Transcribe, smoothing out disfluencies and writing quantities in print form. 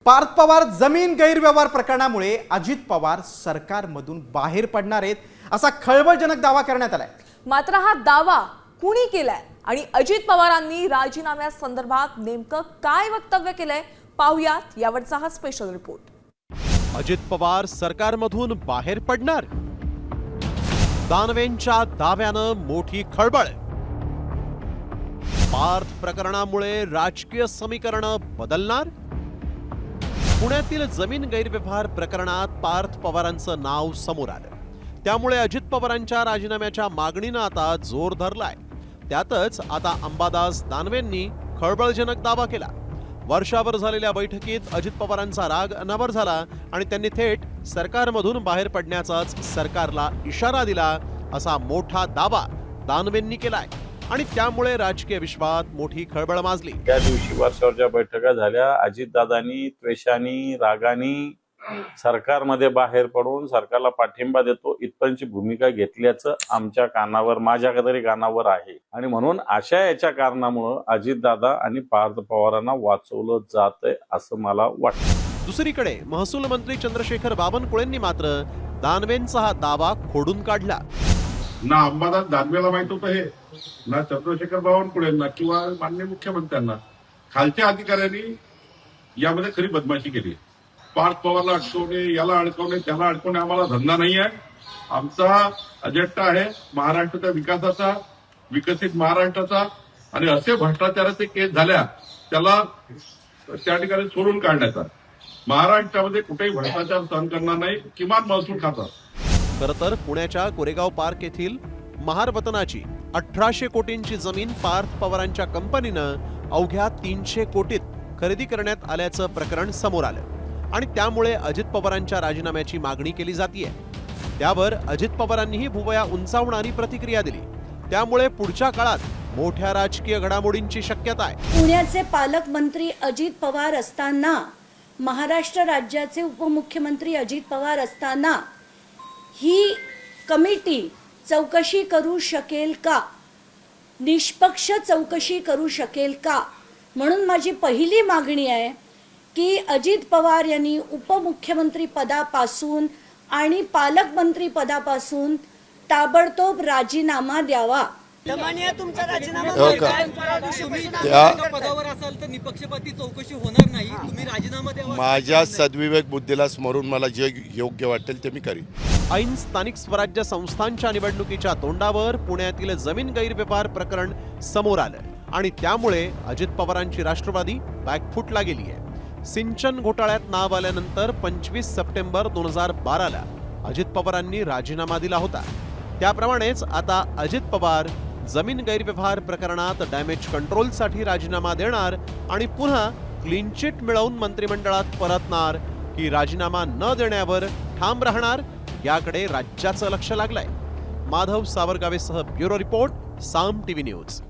पार्थ पवार जमीन गैरव्यवहार प्रकरणामुळे अजित पवार सरकारमधून बाहेर पडणार आहेत असा खळबळजनक दावा करण्यात आलाय। मात्र हा दावा कुणी केलाय आणि अजित पवारांनी राजीनाम्यासंदर्भात नेमकं काय वक्तव्य केलंय पाहूयात यावरचा हा स्पेशल रिपोर्ट। अजित पवार सरकारमधून बाहेर पडणार, दानवेंच्या दाव्यानं मोठी खळबळ। पार्थ प्रकरणामुळे राजकीय समीकरण बदलणार। पुण्यातील जमीन गैरव्यवहार प्रकरणात पार्थ पवारांचं नाव समोर आलं, त्यामुळे अजित पवारांच्या राजीनाम्याच्या मागणीनं आता जोर धरलाय। त्यातच आता अंबादास दानवेंनी खळबळजनक दावा केला। वर्षावर झालेल्या बैठकीत अजित पवारांचा राग अनावर झाला आणि त्यांनी थेट सरकारमधून बाहेर पडण्याचाच सरकारला इशारा दिला असा मोठा दावा दानवेंनी केलाय आणि त्यामुळे राजकीय विश्वात मोठी खळबळ माजली। त्या दिवशी वर्षावरच्या बैठका झाल्या, अजितदादांनी त्वेषानी रागानी सरकारमध्ये बाहेर पडून सरकारला पाठिंबा देतो इथपर्यंतची भूमिका घेतल्याचं आमच्या कानावर, माझ्या तरी कानावर आहे आणि म्हणून अशा याच्या कारणामुळे अजितदादा आणि पार्थ पवारांना वाचवलं जातंय असं मला वाटतं। दुसरीकडे महसूल मंत्री चंद्रशेखर बावनकुळेंनी मात्र दानवेंचा हा दावा खोडून काढला। ना अंबादास दानवेला माहित होतं हे, ना चंद्रशेखर बावनकुळेंना किंवा माननीय मुख्यमंत्र्यांना। खालच्या अधिकाऱ्यांनी यामध्ये खरी बदमाशी केली। पार्थ पवारला अडकवणे, याला अडकवणे, त्याला अडकवणे आम्हाला धंदा नाही आहे। आमचा अजेंडा आहे महाराष्ट्राच्या विकासाचा, विकसित महाराष्ट्राचा आणि असे भ्रष्टाचाराचे केस झाल्या त्याला त्या ठिकाणी सोडून काढण्याचा। महाराष्ट्रामध्ये कुठेही भ्रष्टाचार सहन करणार नाही, किमान महसूल खातं। खरं तर पुण्याच्या कोरेगाव पार्क येथील महारवतनाची 1800 कोटींची जमीन पार्थ पवारांच्या कंपनीनं अवघ्या 300 कोटीत खरेदी करण्यात आल्याचं प्रकरण समोर आलं आणि त्यामुळे अजित पवारांच्या राजीनाम्याची मागणी केली जातीये। त्यावर अजित पवारांनीही भुवया उंचावणारी प्रतिक्रिया दिली। त्यामुळे पुढच्या काळात मोठ्या राजकीय घडामोडींची शक्यता आहे। पुण्याचे पालकमंत्री अजित पवार असताना, महाराष्ट्र राज्याचे उपमुख्यमंत्री अजित पवार असताना ही कमिटी चौकशी करू शकेल का, निष्पक्ष चौकशी करू शकेल का? म्हणून माझी पहिली मागणी आहे की अजित पवार यांनी उपमुख्यमंत्री पदापासून आणि पालकमंत्री पदापासून ताबडतोब राजीनामा द्यावा। तुमचा राजीनामा पदावर असाल तर निपक्षपाती चौकशी होणार नाही, तुम्ही राजीनामा द्यावा। माझ्या सद्विवेक बुद्धीला स्मरून मला जे योग्य वाटेल ते मी करीन। ऐन स्थानिक स्वराज्य संस्थांच्या निवडणुकीच्या तोंडावर पुण्यातील जमीन गैरव्यवहार प्रकरण समोर आलं आणि त्यामुळे अजित पवारांची राष्ट्रवादी बॅकफुटला गेली आहे। सिंचन घोटाळ्यात नाव आल्यानंतर 25 सप्टेंबर 2012ला अजित पवारांनी राजीनामा दिला होता। त्याप्रमाणेच आता अजित पवार जमीन गैरव्यवहार प्रकरणात डॅमेज कंट्रोलसाठी राजीनामा देणार आणि पुन्हा क्लीन चिट मिळवून मंत्रिमंडळात परतणार की राजीनामा न देण्यावर ठाम राहणार, याकडे राज्याचं लक्ष लागलंय। माधव सावरगावेसह ब्युरो रिपोर्ट, साम टीव्ही न्यूज।